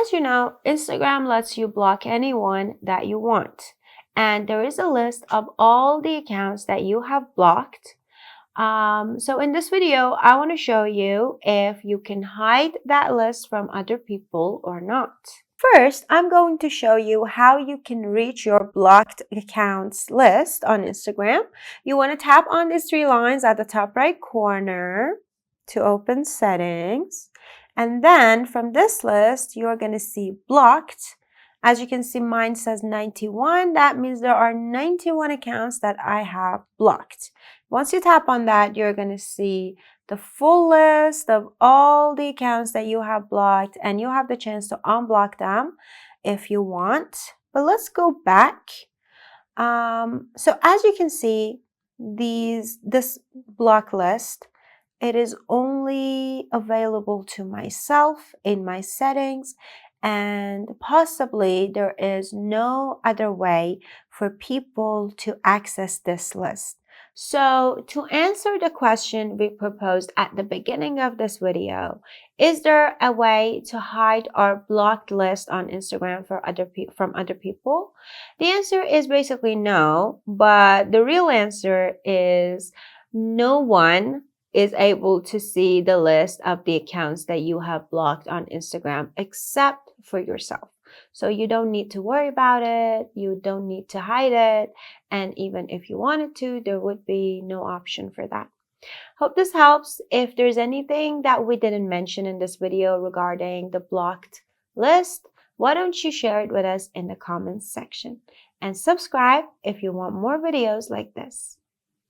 as you know, Instagram lets you block anyone that you want. And there is a list of all the accounts that you have blocked. So in this video, I want to show you if you can hide that list from other people or not. First, I'm going to show you how you can reach your blocked accounts list on Instagram. You want to tap on these three lines at the top right corner to open settings. And then from this list, you're going to see blocked. As you can see, mine says 91. That means there are 91 accounts that I have blocked. Once you tap on that, you're going to see the full list of all the accounts that you have blocked, and you have the chance to unblock them if you want. But let's go back. So as you can see, this block list, it is only available to myself in my settings, and possibly there is no other way for people to access this list. So to answer the question we proposed at the beginning of this video, is there a way to hide our blocked list on Instagram from other people? The answer is basically no, but the real answer is no one is able to see the list of the accounts that you have blocked on Instagram except for yourself. So you don't need to worry about it. You don't need to hide it. And even if you wanted to, there would be no option for that. Hope this helps. If there's anything that we didn't mention in this video regarding the blocked list, why don't you share it with us in the comments section? And subscribe if you want more videos like this.